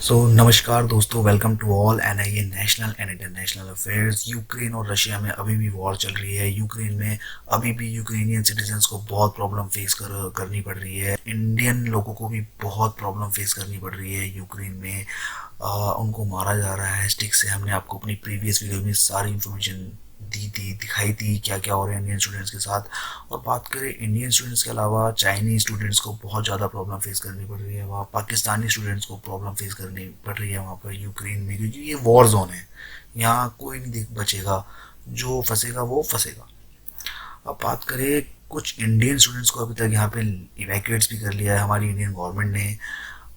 नमस्कार दोस्तों, welcome to all NIA national and international affairs. Ukraine और रशिया में अभी भी वॉर चल रही है। यूक्रेन में अभी भी यूक्रेनियन सिटीजन्स को बहुत प्रॉब्लम फेस करनी पड़ रही है। इंडियन लोगों को भी बहुत प्रॉब्लम फेस करनी पड़ रही है यूक्रेन में। उनको मारा जा रहा है स्टिक से। हमने आपको अपनी प्रीवियस वीडियो में सारी इन्फॉर्मेशन दी थी, दिखाई थी क्या क्या हो रहा है इंडियन स्टूडेंट्स के साथ। और बात करें इंडियन स्टूडेंट्स के अलावा चाइनीज स्टूडेंट्स को बहुत ज़्यादा प्रॉब्लम फेस करनी पड़ रही है। वहाँ पाकिस्तानी स्टूडेंट्स को प्रॉब्लम फेस करनी पड़ रही है वहाँ पर यूक्रेन में, क्योंकि ये वॉर जोन है। यहाँ कोई नहीं देख बचेगा, जो फंसेगा वो फंसेगा। अब बात करें, कुछ इंडियन स्टूडेंट्स को अभी तक यहाँ पे इवैक्यूएट्स भी कर लिया है हमारी इंडियन गवर्नमेंट ने,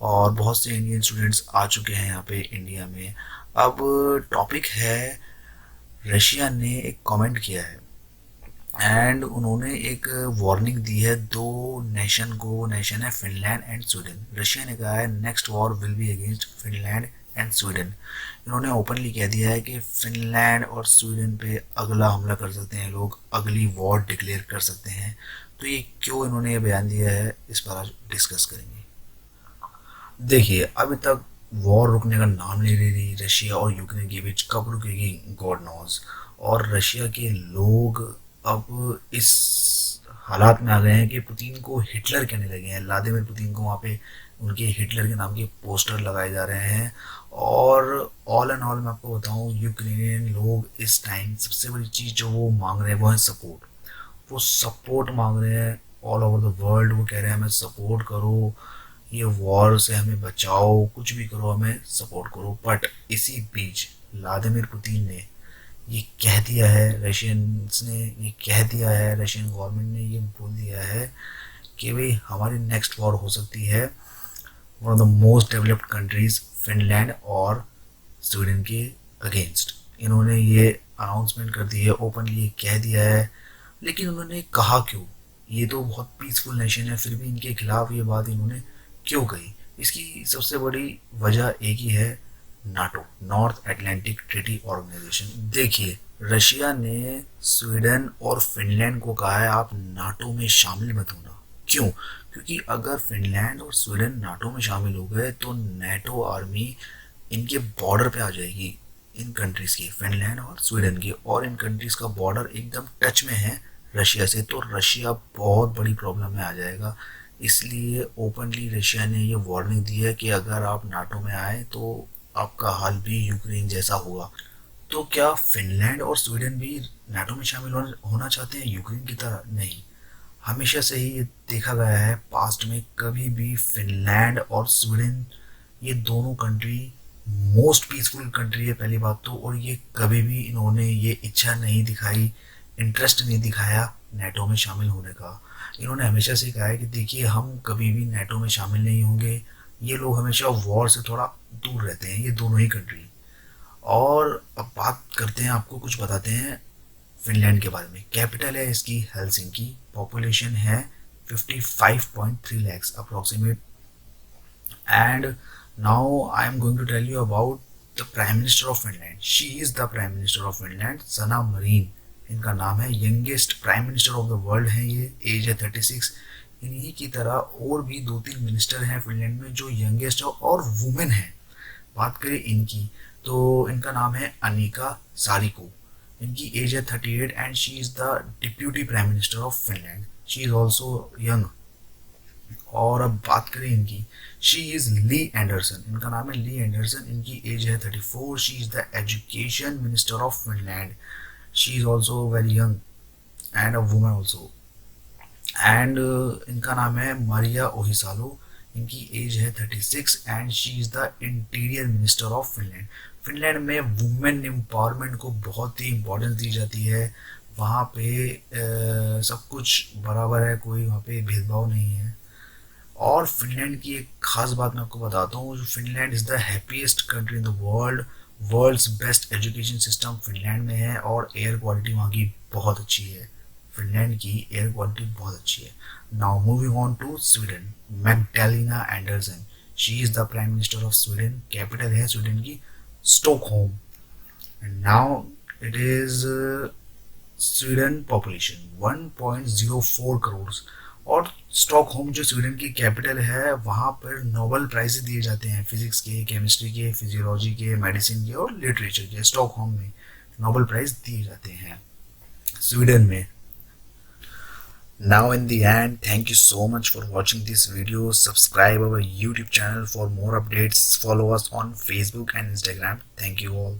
और बहुत से इंडियन स्टूडेंट्स आ चुके हैं यहाँ पे इंडिया में। अब टॉपिक है, रशिया ने एक कमेंट किया है एंड उन्होंने एक वार्निंग दी है दो नेशन को। नेशन है फिनलैंड एंड स्वीडन। रशिया ने कहा है next war will be against Finland and Sweden. इन्होंने ओपनली कह दिया है कि फिनलैंड और स्वीडन पे अगला हमला कर सकते हैं लोग, अगली वॉर डिक्लेयर कर सकते हैं। तो ये क्यों इन्होंने ये बयान दिया है, इस पर आज डिस्कस करेंगे। देखिए, अभी तक वॉर रुकने का नाम नहीं ले रही रशिया और यूक्रेन के बीच। कब रुकेगी गॉड नोज। और रशिया के लोग अब इस हालात में आ गए हैं कि पुतिन को हिटलर कहने लगे हैं। व्लादिमीर पुतिन को वहाँ पे उनके हिटलर के नाम के पोस्टर लगाए जा रहे हैं। और ऑल एंड ऑल मैं आपको बताऊं, यूक्रेनियन लोग इस टाइम सबसे बड़ी चीज़ जो वो मांग रहे हैं वो है सपोर्ट। वो सपोर्ट मांग रहे हैं ऑल ओवर द वर्ल्ड। वो कह रहे हैं हमें सपोर्ट करो, ये वॉर से हमें बचाओ, कुछ भी करो, हमें सपोर्ट करो। बट इसी बीच व्लादिमीर पुतिन ने ये कह दिया है, रशियंस ने ये कह दिया है, रशियन गवर्नमेंट ने ये बोल दिया है कि भाई हमारी नेक्स्ट वॉर हो सकती है one of the most developed countries Finland और स्वीडन के अगेंस्ट। इन्होंने ये अनाउंसमेंट कर दी है, ओपनली ये कह दिया है। लेकिन उन्होंने कहा क्यों? ये तो बहुत पीसफुल नेशन है, फिर भी इनके खिलाफ ये बात इन्होंने क्यों कही? इसकी सबसे बड़ी वजह एक ही है, NATO, North Atlantic Treaty Organisation. देखिए, रशिया ने स्वीडन और फिनलैंड को कहा है आप नाटो में शामिल मत होना। क्यों? क्योंकि अगर फिनलैंड और स्वीडन नाटो में शामिल हो गए तो नेटो आर्मी इनके बॉर्डर पे आ जाएगी, इन कंट्रीज के, फिनलैंड और स्वीडन के। और इन कंट्रीज का बॉर्डर एकदम टच में है रशिया से, तो रशिया बहुत बड़ी प्रॉब्लम में आ जाएगा। इसलिए ओपनली रशिया ने ये वार्निंग दी है कि अगर आप नाटो में आए तो आपका हाल भी यूक्रेन जैसा होगा। तो क्या फिनलैंड और स्वीडन भी नाटो में शामिल होना चाहते हैं यूक्रेन की तरह? नहीं। हमेशा से ही ये देखा गया है पास्ट में, कभी भी फिनलैंड और स्वीडन, ये दोनों कंट्री मोस्ट पीसफुल कंट्री है पहली बात तो। और ये कभी भी इन्होंने ये इच्छा नहीं दिखाई, इंटरेस्ट नहीं दिखाया नेटो में शामिल होने का। इन्होंने हमेशा से कहा है कि देखिए हम कभी भी नेटो में शामिल नहीं होंगे। ये लोग हमेशा वॉर से थोड़ा दूर रहते हैं, ये दोनों ही कंट्री। और अब बात करते हैं, आपको कुछ बताते हैं फिनलैंड के बारे में। कैपिटल है इसकी हेलसिंकी, पॉपुलेशन है 55.3 lakhs approximate. And now I am going to tell you about the prime minister of Finland. She is the prime minister of Finland, Sanna Marin इनका नाम है। Youngest prime minister of the world है ये, as है 36। इन्हीं की तरह और भी दो तीन मिनिस्टर हैं फिनलैंड में जो यंगेस्ट है और वुमेन है। बात करें इनकी तो इनका नाम है अनिका सारिको। इनकी एज है 38 and she is the deputy prime minister of Finland. She is also young. और अब बात करें इनकी, शी इज़ ली एंडरसन। इनका नाम है ली एंडरसन। इनकी एज है 34। She is the education minister of Finland. She is also very young and a woman also. And इनका नाम है मारिया ओहिसालो। इनकी एज है 36 and she is the interior minister of Finland. Finland में वुमेन एम्पावरमेंट को बहुत ही इम्पोर्टेंस दी जाती है। वहाँ पे सब कुछ बराबर है, कोई वहाँ पे भेदभाव नहीं है। और फिनलैंड की एक खास बात मैं आपको बताता हूँ, Finland is the happiest country in the world. World's best education system Finland में है और एयर क्वालिटी वहाँ की बहुत अच्छी है। फिनलैंड की एयर क्वालिटी बहुत अच्छी है। Now moving on to Sweden, Magdalena Andersson. She is the prime minister of Sweden. Capital है स्वीडन की Stockholm. And now it is Sweden population 1.04 crore. और स्टॉकहोम जो स्वीडन की कैपिटल है, वहाँ पर नोबेल प्राइज दिए जाते हैं, फिजिक्स के, केमिस्ट्री के, फिजियोलॉजी के, मेडिसिन के और लिटरेचर के। स्टॉकहोम में नोबेल प्राइज दिए जाते हैं स्वीडन में। Now in the end, thank you so much for watching this video. Subscribe our YouTube channel for more updates. Follow us on Facebook and Instagram. Thank you all.